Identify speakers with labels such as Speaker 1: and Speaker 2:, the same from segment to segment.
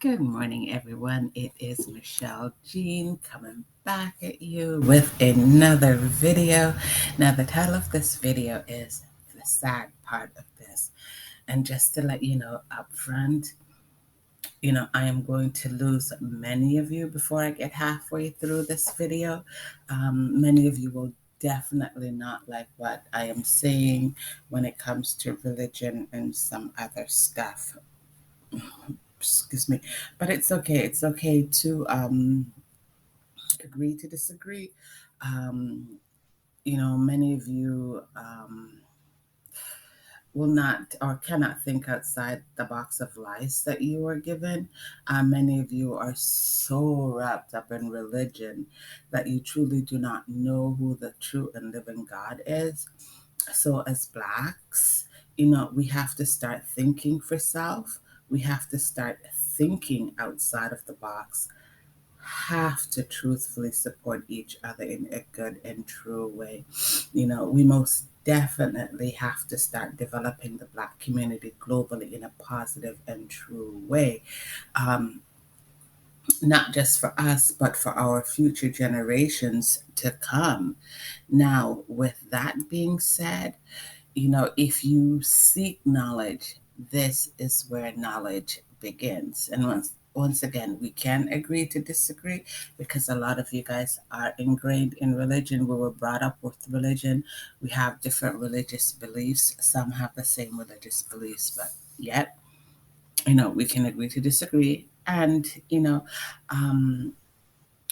Speaker 1: Good morning, everyone. It is Michelle Jean coming back at you with another video. Now, the title of this video is The Sad Part of This. And just to let you know up front, I am going to lose many of you before I get halfway through this video. Many of you will definitely not like what I am saying when it comes to religion and some other stuff. Excuse me, but it's okay. It's okay to agree to disagree. Um, many of you will not or cannot think outside the box of lies that you were given. Many of you are so wrapped up in religion that you truly do not know who the true and living God is. So, as Blacks, we have to start thinking for self. We have to start thinking outside of the box, have to truthfully support each other in a good and true way. We most definitely have to start developing the Black community globally in a positive and true way. Um, not just for us, but for our future generations to come. Now, with that being said, if you seek knowledge, this is where knowledge begins. And once again, we can agree to disagree because a lot of you guys are ingrained in religion. We were brought up with religion. We have different religious beliefs. Some have the same religious beliefs, but yet, we can agree to disagree. And, um,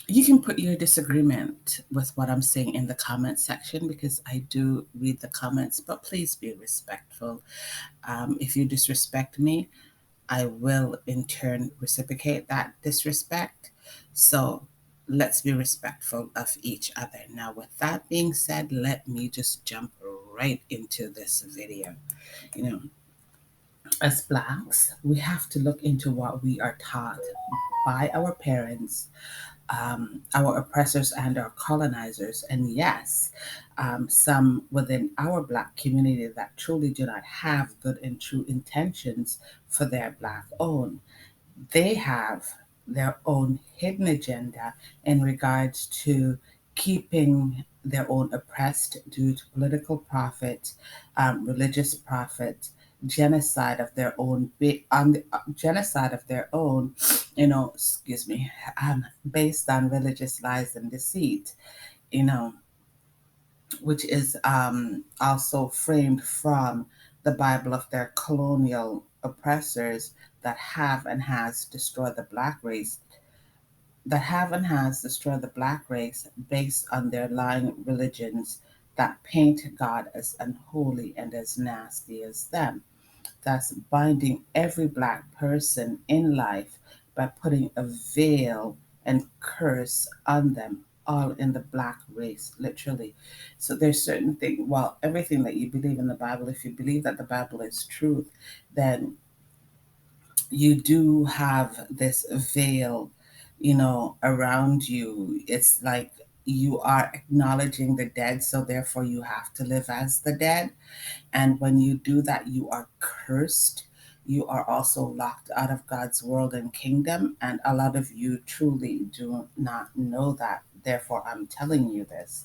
Speaker 1: you can put your disagreement with what I'm saying in the comment section because I do read the comments, but please be respectful. If you disrespect me, I will in turn reciprocate that disrespect. So let's be respectful of each other. Now, with that being said, let me just jump right into this video. You know, as Blacks, we have to look into what we are taught by our parents, our oppressors and our colonizers, and yes, some within our Black community that truly do not have good and true intentions for their Black own. They have their own hidden agenda in regards to keeping their own oppressed due to political profit, religious profit, genocide of their own, genocide of their own, excuse me, based on religious lies and deceit, you know, which is also framed from the Bible of their colonial oppressors that have and has destroyed the Black race, based on their lying religions that paint God as unholy and as nasty as them. That's binding every Black person in life by putting a veil and curse on them, all in the Black race, literally. So there's certain things, well, everything that you believe in the Bible, if you believe that the Bible is truth, then you do have this veil, around you. It's like you are acknowledging the dead, so therefore you have to live as the dead. And when you do that, you are cursed. You are also locked out of God's world and kingdom. And a lot of you truly do not know that. Therefore, I'm telling you this.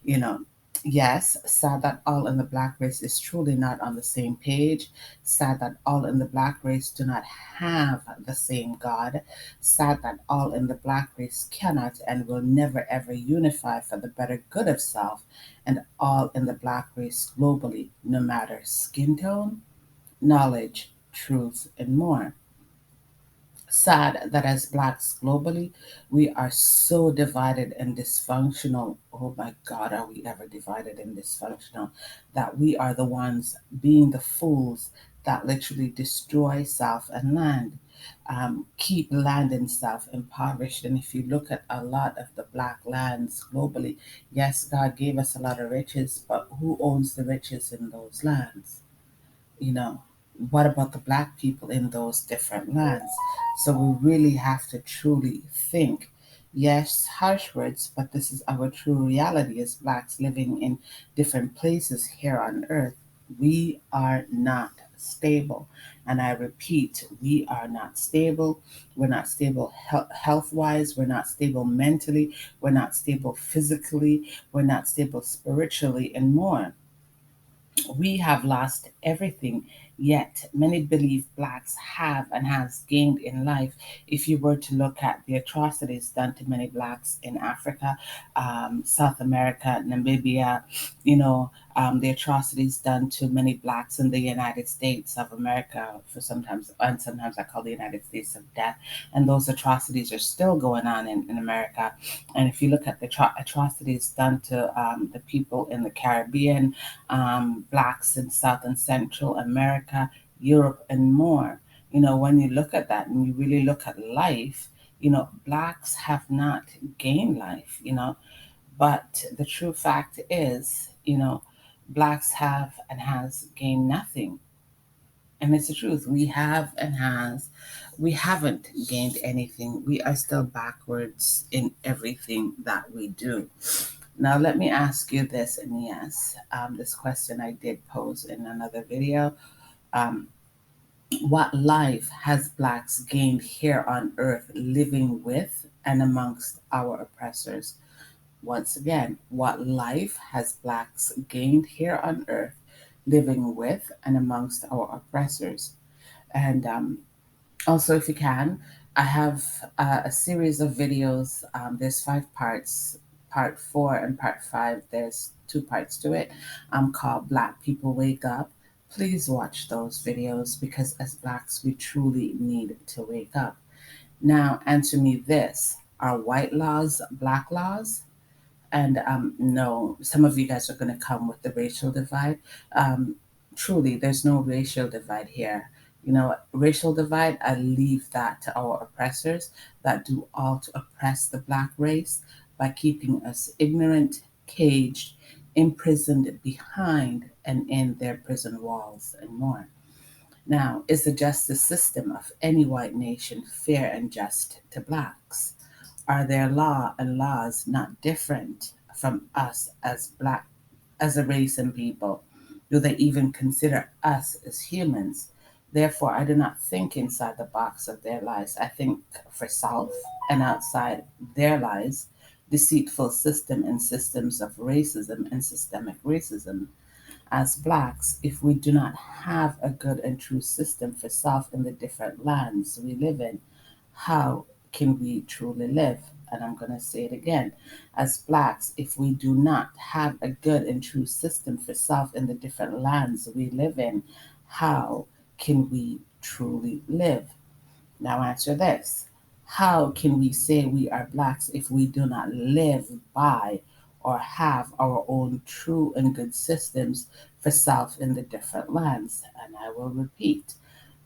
Speaker 1: You know, yes, sad that all in the Black race is truly not on the same page. Sad that all in the Black race do not have the same God. Sad that all in the Black race cannot and will never ever unify for the better good of self, and all in the Black race globally, no matter skin tone, knowledge, truth, and more. Sad that as Blacks globally, we are so divided and dysfunctional. Oh my God, are we ever divided and dysfunctional? That we are the ones being the fools that literally destroy self and land, keep land and self impoverished. And if you look at a lot of the Black lands globally, yes, God gave us a lot of riches, but who owns the riches in those lands? you know what about the Black people in those different lands? So we really have to truly think. Yes, harsh words, but this is our true reality as Blacks living in different places here on earth. We are not stable. And I repeat, we are not stable. We're not stable health wise. We're not stable mentally. We're not stable physically. We're not stable spiritually, and more. We have lost everything, yet many believe blacks have and has gained in life. If you were to look at the atrocities done to many blacks in Africa, South America, Namibia, the atrocities done to many blacks in the United States of America, for sometimes I call the United States of death, and those atrocities are still going on in America. And if you look at the atrocities done to the people in the Caribbean, blacks in South and Central America, Europe, and more. When you look at that and you really look at life, blacks have not gained life, but the true fact is, blacks have and has gained nothing. And it's the truth. We haven't gained anything. We are still backwards in everything that we do. Now, let me ask you this, Aeneas. This question I did pose in another video. Um, what life has blacks gained here on earth living with and amongst our oppressors? Once again, what life has blacks gained here on earth living with and amongst our oppressors? And also, if you can, I have a series of videos. There's 5 parts, part 4 and part 5. There's 2 parts to it. Called Black People Wake Up. Please watch those videos because as blacks, we truly need to wake up. Now, answer me this: are white laws black laws? And no, some of you guys are going to come with the racial divide. Um, Truly, there's no racial divide here. Racial divide, I leave that to our oppressors that do all to oppress the black race by keeping us ignorant, caged, imprisoned behind and in their prison walls and more. Now, is the justice system of any white nation fair and just to blacks? Are their laws not different from us as black as a race and people? Do they even consider us as humans? Therefore, I do not think inside the box of their lies. I think for self and outside their lies, deceitful system and systems of racism and systemic racism. As blacks, if we do not have a good and true system for self in the different lands we live in, how can we truly live? And I'm going to say it again. As blacks, if we do not have a good and true system for self in the different lands we live in, how can we truly live? Now, answer this: how can we say we are blacks if we do not live by or have our own true and good systems for self in the different lands? And I will repeat: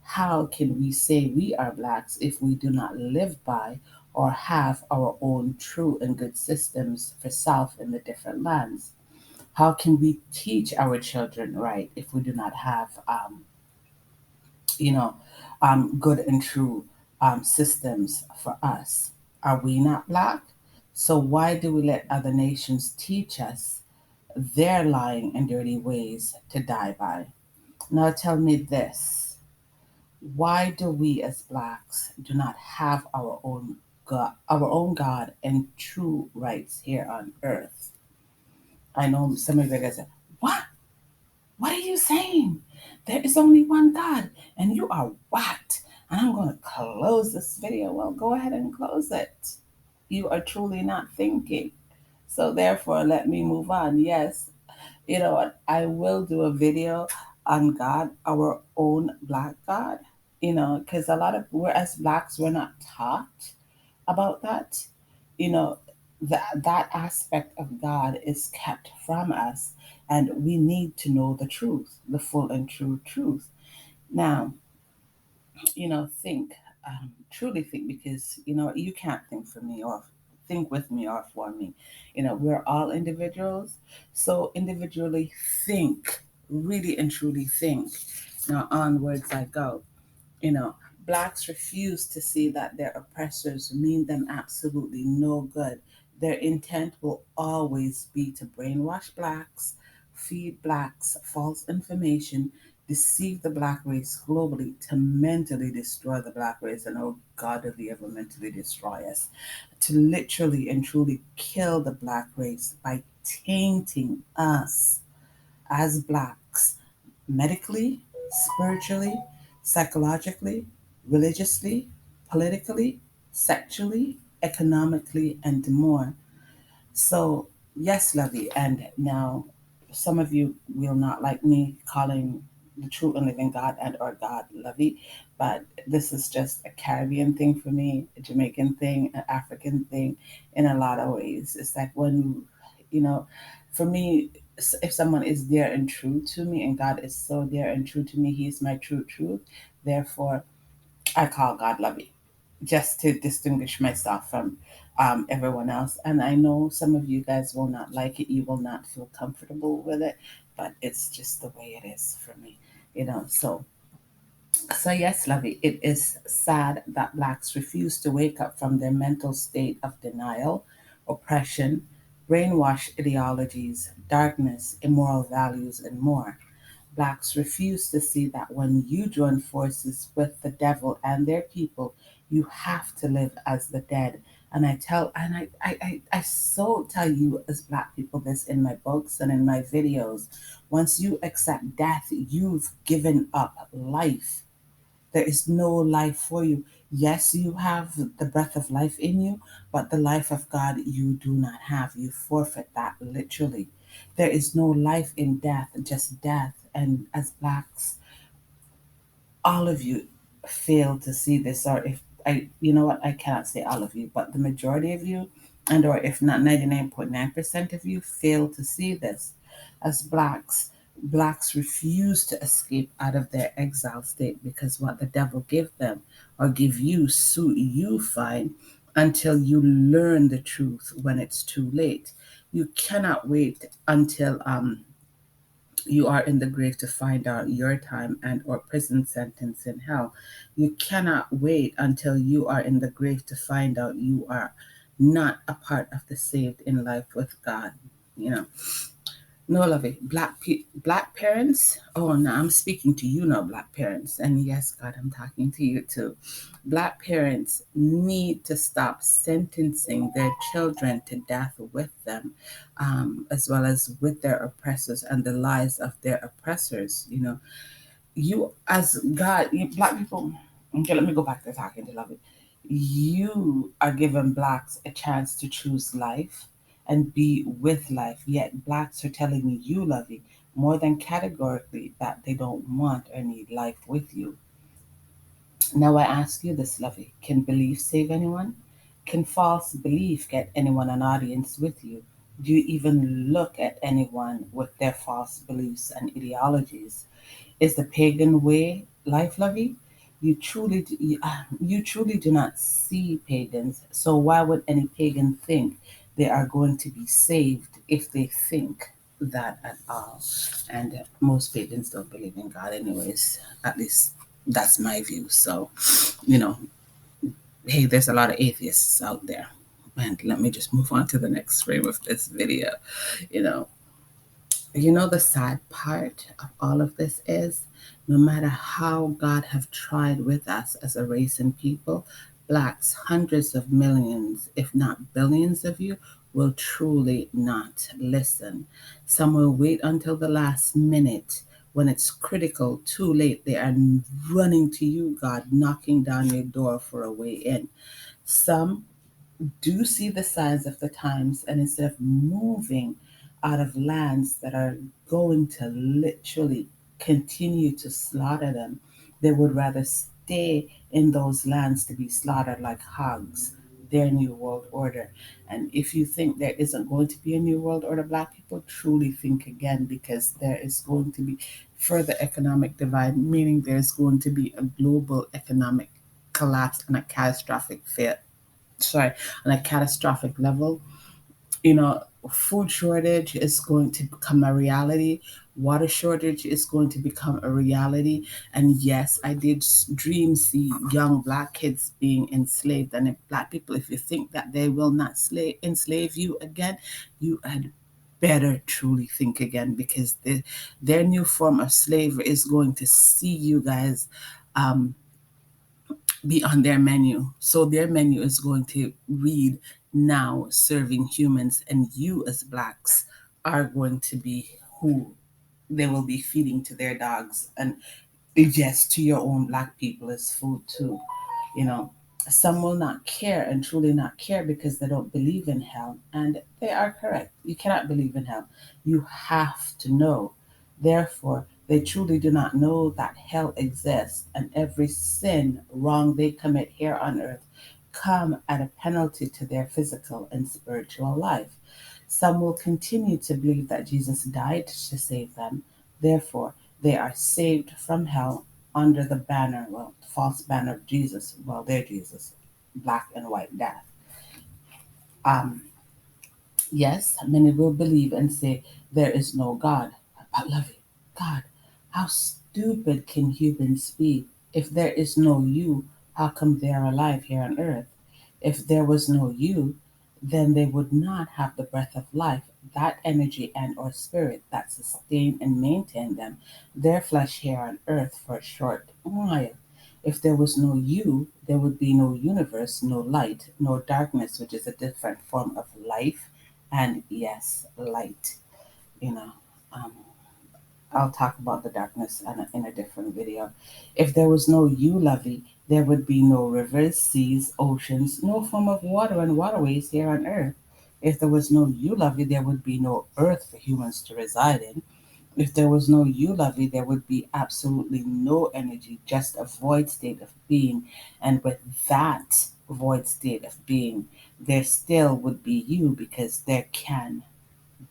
Speaker 1: how can we say we are blacks if we do not live by or have our own true and good systems for self in the different lands? How can we teach our children right if we do not have you know, good and true systems for us? Are we not black? So why do we let other nations teach us their lying and dirty ways to die by? Now tell me this: why do we as blacks do not have our own God and true rights here on earth? I know some of you guys say, "What? What are you saying? There is only one God, and you are whacked." And I'm going to close this video. Well, go ahead and close it. You are truly not thinking. So, therefore, let me move on. Yes, you know what? I will do a video on God, our own black God, because a lot of, we're as blacks, we're not taught about that. You know, that aspect of God is kept from us, and we need to know the truth, the full and true truth. Now, think, truly think, because you can't think for me or think with me or for me. We're all individuals, so individually think, really and truly think. Now, onwards I go. you know, Blacks refuse to see that their oppressors mean them absolutely no good. Their intent will always be to brainwash blacks, feed blacks false information, deceive the black race globally to mentally destroy the black race. And oh God, did he ever mentally destroy us? To literally and truly kill the black race by tainting us as blacks medically, spiritually, psychologically, religiously, politically, sexually, economically, and more. So, yes, Lovey, and now some of you will not like me calling the true and living God and or God Lovey, but this is just a Caribbean thing for me, a Jamaican thing, an African thing in a lot of ways. It's like when, you know, for me, if someone is dear and true to me and God is so dear and true to me, He's my true truth. Therefore, I call God Lovey just to distinguish myself from everyone else. And I know some of you guys will not like it, you will not feel comfortable with it, but it's just the way it is for me, you know. So yes, Lovey, it is sad that blacks refuse to wake up from their mental state of denial, oppression, brainwashed ideologies, darkness, immoral values, and more. Blacks refuse to see that when you join forces with the devil and their people, you have to live as the dead. And I so tell you as black people this in my books and in my videos. Once you accept death, you've given up life. There is no life for you. Yes, you have the breath of life in you, but the life of God you do not have. You forfeit that literally. There is no life in death, just death. And as blacks, all of you fail to see this, or if I, you know what, I cannot say all of you, but the majority of you, and or if not 99.9% of you, fail to see this. As blacks refuse to escape out of their exile state because what the devil give them or give you suit you fine until you learn the truth when it's too late. You cannot wait until you are in the grave to find out your time and or prison sentence in hell. You cannot wait until you are in the grave to find out you are not a part of the saved in life with God. You know, no, lovey. Black parents. Oh, no, I'm speaking to you now, black parents. And yes, God, I'm talking to you too. Black parents need to stop sentencing their children to death with them, as well as with their oppressors and the lies of their oppressors. You know, you as God, black people. Okay, let me go back to talking to lovey. You are giving blacks a chance to choose life and be with life. Yet blacks are telling me you, Lovey, more than categorically that they don't want or need life with you. Now I ask you this, Lovey. Can belief save anyone? Can false belief get anyone an audience with you? Do you even look at anyone with their false beliefs and ideologies? Is the pagan way life, Lovey? You truly do not see pagans. So why would any pagan think they are going to be saved if they think that at all? And most pagans don't believe in God, anyways. At least that's my view. So, you know, hey, there's a lot of atheists out there. And let me just move on to the next frame of this video. You know, the sad part of all of this is no matter how God have tried with us as a race and people, blacks, hundreds of millions, if not billions of you, will truly not listen. Some will wait until the last minute when it's critical, too late. They are running to you, God, knocking down your door for a way in. Some do see the signs of the times, and instead of moving out of lands that are going to literally continue to slaughter them, they would rather stay in those lands to be slaughtered like hogs, their new world order. And if you think there isn't going to be a new world order, black people truly think again, because there is going to be further economic divide, meaning there's going to be a global economic collapse and a catastrophic fail, sorry, on a catastrophic level. You know, food shortage is going to become a reality. Water shortage is going to become a reality. And yes, I did dream see young black kids being enslaved. And if black people, if you think that they will not enslave you again, you had better truly think again, because their new form of slavery is going to see you guys be on their menu. So their menu is going to read now serving humans, and you as blacks are going to be who they will be feeding to their dogs, and yes, to your own black people as food too. You know, some will not care and truly not care because they don't believe in hell, and they are correct. You cannot believe in hell. You have to know. Therefore, they truly do not know that hell exists, and every sin, wrong they commit here on earth come at a penalty to their physical and spiritual life. Some will continue to believe that Jesus died to save them. Therefore, they are saved from hell under the banner, well, false banner of Jesus. Well, their Jesus, black and white death. Um, Yes, many will believe and say there is no God. But lovey, God, how stupid can humans be? If there is no you, how come they are alive here on earth? If there was no you, then they would not have the breath of life, that energy and or spirit that sustain and maintain them, their flesh here on earth for a short while. If there was no you, there would be no universe, no light, no darkness, which is a different form of life, and yes, light. You know, um, I'll talk about the darkness in a different video. If there was no you, Lovey, there would be no rivers, seas, oceans, no form of water and waterways here on earth. If there was no you, Lovey, there would be no earth for humans to reside in. If there was no you, Lovey, there would be absolutely no energy, just a void state of being. And with that void state of being, there still would be you, because there can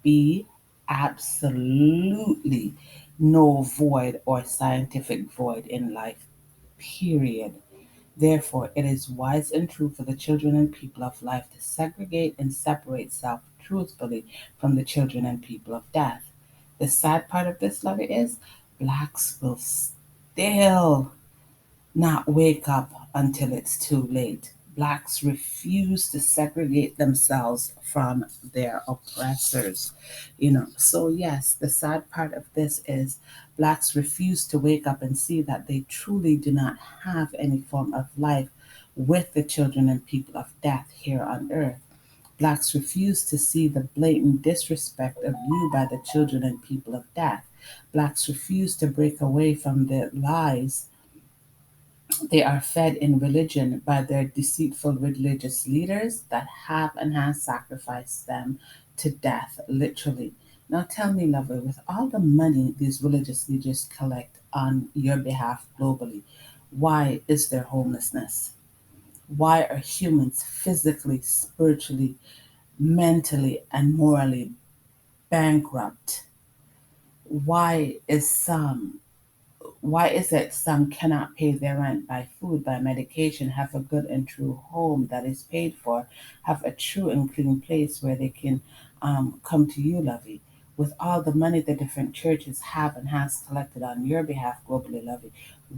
Speaker 1: be absolutely no void or scientific void in life, period. Therefore, it is wise and true for the children and people of life to segregate and separate self truthfully from the children and people of death. The sad part of this, love, is blacks will still not wake up until it's too late. Blacks refuse to segregate themselves from their oppressors. So yes, the sad part of this is blacks refuse to wake up and see that they truly do not have any form of life with the children and people of death here on earth. Blacks refuse to see the blatant disrespect of you by the children and people of death. Blacks refuse to break away from the lies they are fed in religion by their deceitful religious leaders that have and has sacrificed them to death, literally. Now tell me, lover, with all the money these religious leaders collect on your behalf globally, why is there homelessness? Why are humans physically, spiritually, mentally, and morally bankrupt? Why is some Why is it some cannot pay their rent, buy food, buy medication, have a good and true home that is paid for, have a true and clean place where they can come to you, Lovey? With all the money the different churches have and has collected on your behalf globally, Lovey,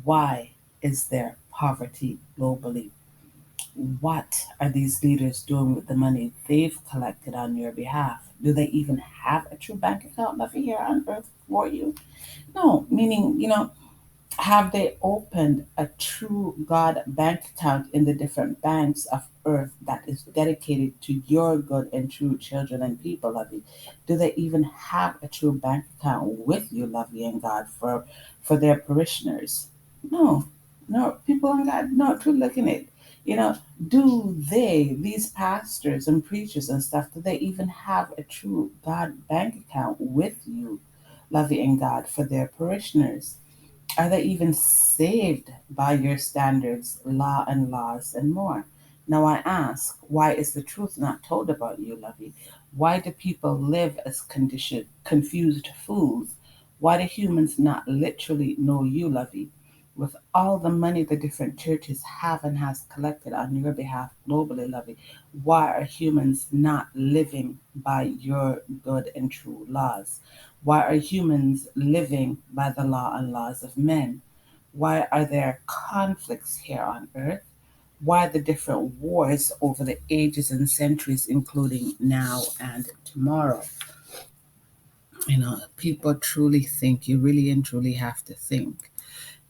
Speaker 1: why is there poverty globally? What are these leaders doing with the money they've collected on your behalf? Do they even have a true bank account, Lovey, here on earth for you? No, meaning, have they opened a true God bank account in the different banks of earth that is dedicated to your good and true children and people, Lovey? Do they even have a true bank account with you, Lovey, and God for their parishioners? No, no, people on God, no, truly looking at it. Do these pastors and preachers and stuff, do they even have a true God bank account with you, Lovey and God, for their parishioners? Are they even saved by your standards, law and laws, and more? Now I ask, why is the truth not told about you, Lovey? Why do people live as confused fools? Why do humans not literally know you, Lovey? With all the money the different churches have and has collected on your behalf globally, Lovey, why are humans not living by your good and true laws? Why are humans living by the law and laws of men? Why are there conflicts here on earth? Why the different wars over the ages and centuries, including now and tomorrow? People truly think. You really and truly have to think,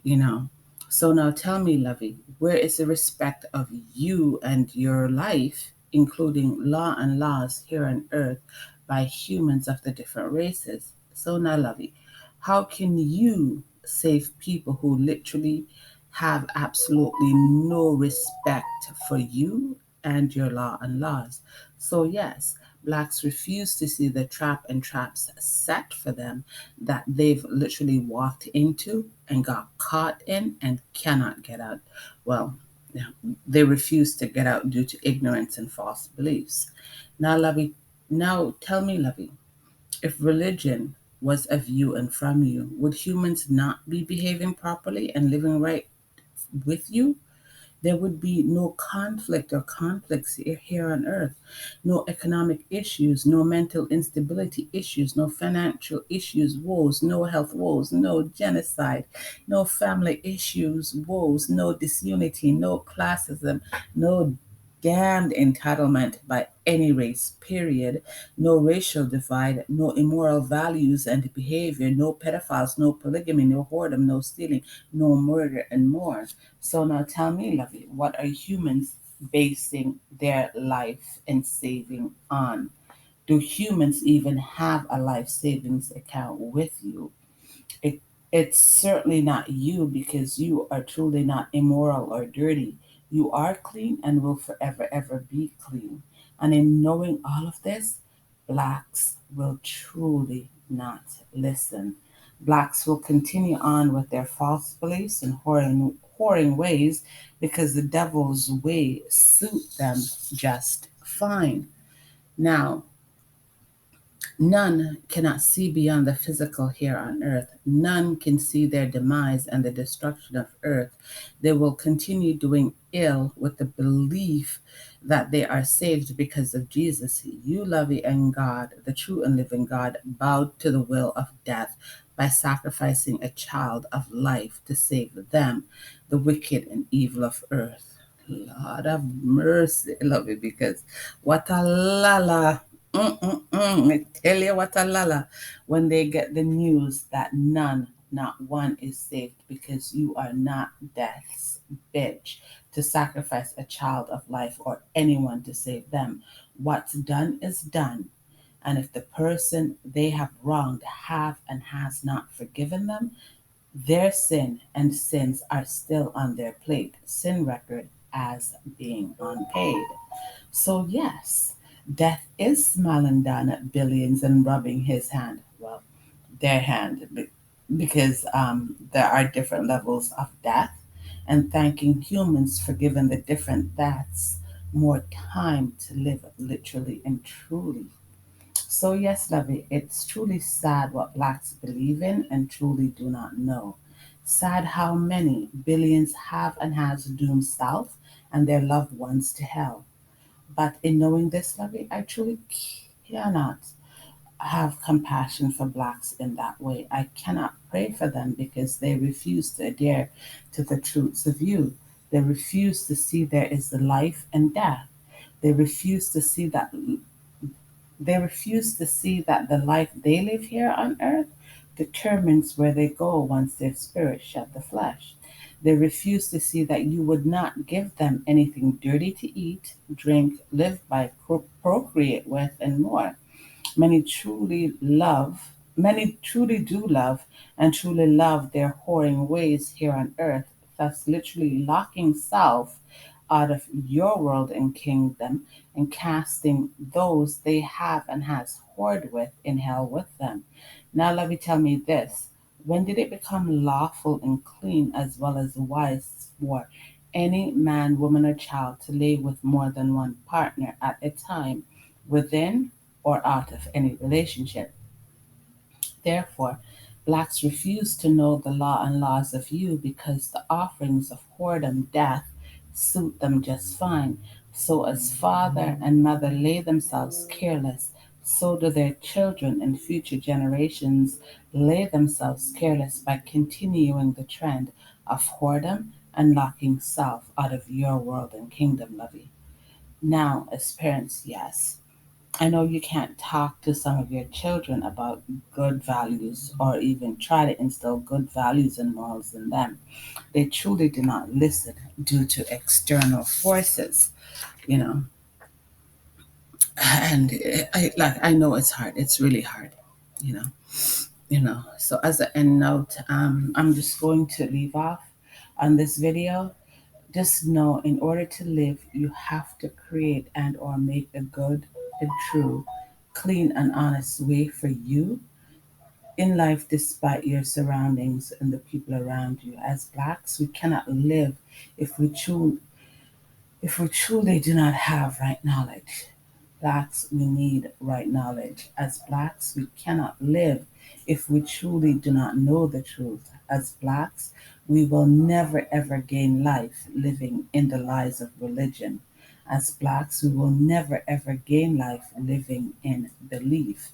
Speaker 1: you know. So now tell me, Lovey, where is the respect of you and your life, including law and laws here on earth by humans of the different races? So now, Lovey, how can you save people who literally have absolutely no respect for you and your law and laws? So, yes, blacks refuse to see the trap and traps set for them that they've literally walked into and got caught in and cannot get out. Well, yeah, they refuse to get out due to ignorance and false beliefs. Now, Lovey, now tell me, Lovey, if religion was of you and from you, would humans not be behaving properly and living right with you? There would be no conflict or conflicts here on earth, no economic issues, no mental instability issues, no financial issues, woes, no health woes, no genocide, no family issues, woes, no disunity, no classism, no damned entitlement by any race, period, no racial divide, no immoral values and behavior, no pedophiles, no polygamy, no whoredom, no stealing, no murder, and more. So now tell me, Lovey, what are humans basing their life and saving on? Do humans even have a life savings account with you? It, it's certainly not you because you are truly not immoral or dirty. You are clean and will forever ever be clean. And in knowing all of this, blacks will truly not listen. Blacks will continue on with their false beliefs and whoring ways because the devil's way suit them just fine. Now, none cannot see beyond the physical here on earth. None can see their demise and the destruction of earth. They will continue doing ill with the belief that they are saved because of Jesus. You, Lovey, and God, the true and living God, bowed to the will of death by sacrificing a child of life to save them, the wicked and evil of earth. Lord of mercy, Lovey, because what a lala. I tell you what a lala when they get the news that none, not one is saved because you are not death's bitch to sacrifice a child of life or anyone to save them. What's done is done. And if the person they have wronged have and has not forgiven them, their sin and sins are still on their plate, sin record as being unpaid. So, yes, death is smiling down at billions and rubbing his hand, well, their hand, because there are different levels of death, and thanking humans for giving the different deaths more time to live literally and truly. So, yes, Lovey, it's truly sad what blacks believe in and truly do not know. Sad how many billions have and has doomed self and their loved ones to hell. But in knowing this, Lovey, I truly cannot have compassion for blacks in that way. I cannot pray for them because they refuse to adhere to the truths of you. They refuse to see there is life and death. They refuse to see that the life they live here on earth determines where they go once their spirit shed the flesh. They refuse to see that you would not give them anything dirty to eat, drink, live by, procreate with, and more. Many truly love, many truly do love and truly love their whoring ways here on earth, thus literally locking self out of your world and kingdom and casting those they have and has whored with in hell with them. Now let me tell me this. When did it become lawful and clean as well as wise for any man, woman, or child to lay with more than one partner at a time within or out of any relationship? Therefore, blacks refuse to know the law and laws of you because the offerings of whoredom, death, suit them just fine. So, as father and mother lay themselves careless, so do their children and future generations lay themselves careless by continuing the trend of whoredom and locking self out of your world and kingdom, Lovey. Now, as parents, yes. I know you can't talk to some of your children about good values or even try to instill good values and morals in them. They truly do not listen due to external forces, you know. And I know it's hard. It's really hard, you know. So as an end note, I'm just going to leave off on this video. Just know, in order to live, you have to create and or make a good and true, clean and honest way for you in life, despite your surroundings and the people around you. As blacks, we cannot live if we truly do not have right knowledge. Blacks, we need right knowledge. As blacks, we cannot live if we truly do not know the truth. As blacks, we will never ever gain life living in the lies of religion. As blacks, we will never ever gain life living in belief.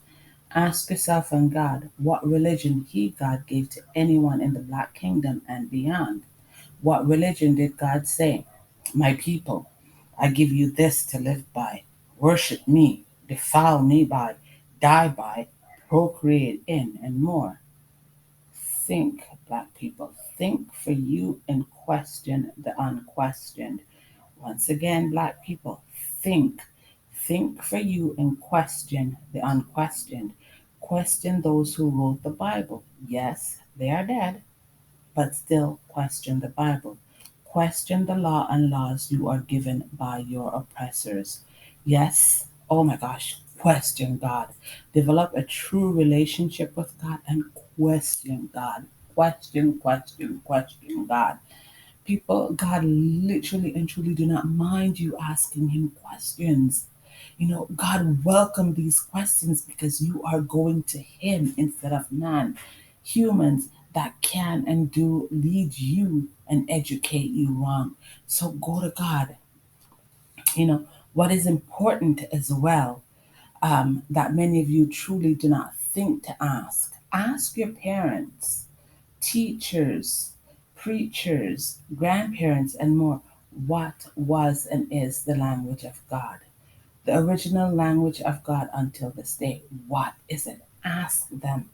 Speaker 1: Ask yourself and God what religion He, God, gave to anyone in the Black kingdom and beyond. What religion did God say? My people, I give you this to live by. Worship me, defile me by, die by, procreate in, and more. Think, Black people, think for you and question the unquestioned. Once again, Black people, think. Think for you and question the unquestioned. Question those who wrote the Bible. Yes, they are dead, but still question the Bible. Question the law and laws you are given by your oppressors. Yes, oh my gosh, question God. Develop a true relationship with God and question God. Question God. People, God literally and truly do not mind you asking Him questions. God welcome these questions because you are going to Him instead of man. Humans that can and do lead you and educate you wrong. So go to God. You know, what is important as well, that many of you truly do not think to ask. Ask your parents, teachers, preachers, grandparents, and more what was and is the language of God, the original language of God until this day. What is it? Ask them.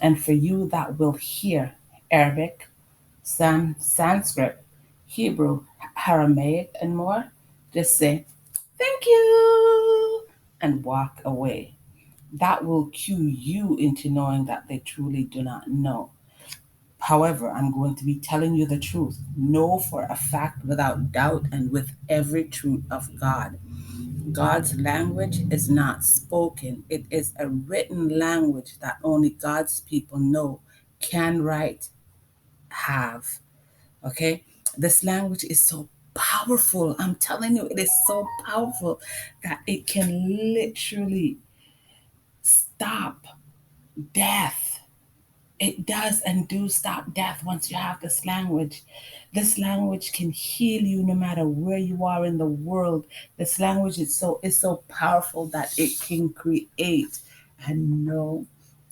Speaker 1: And for you that will hear Arabic, Sanskrit, Hebrew, Aramaic, and more, just say, thank you, and walk away. That will cue you into knowing that they truly do not know. However, I'm going to be telling you the truth. Know for a fact without doubt and with every truth of God. God's language is not spoken, it is a written language that only God's people know, can write, have. Okay? This language is so powerful. I'm telling you, it is so powerful that it can literally stop death. It does and do stop death once you have this language. This language can heal you no matter where you are in the world. This language is so powerful that it can create. And no,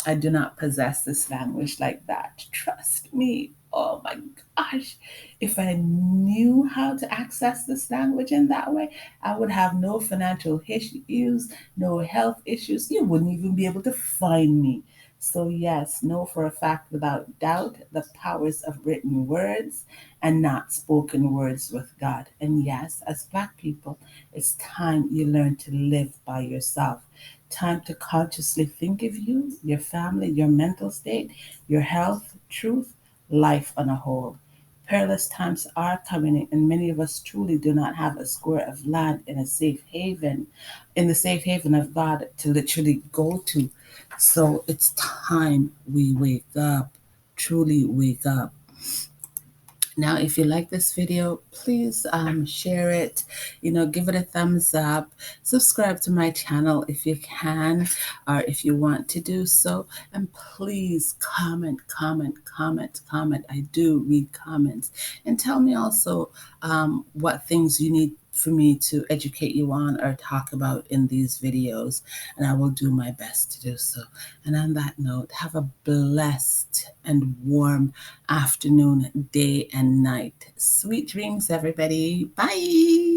Speaker 1: I do not possess this language like that. Trust me. Oh my gosh. If I knew how to access this language in that way, I would have no financial issues, no health issues. You wouldn't even be able to find me. So, yes, know for a fact without doubt the powers of written words and not spoken words with God. And yes, as Black people, it's time you learn to live by yourself. Time to consciously think of you, your family, your mental state, your health, truth, life on a whole. Perilous times are coming, and many of us truly do not have a square of land in a safe haven, in the safe haven of God to literally go to. So it's time we wake up, truly wake up. Now, if you like this video, please share it, give it a thumbs up, subscribe to my channel if you can, or if you want to do so, and please comment, comment, comment, comment. I do read comments. And tell me also what things you need for me to educate you on or talk about in these videos, and I will do my best to do so. And on that note, have a blessed and warm afternoon, day, and night. Sweet dreams, everybody. Bye.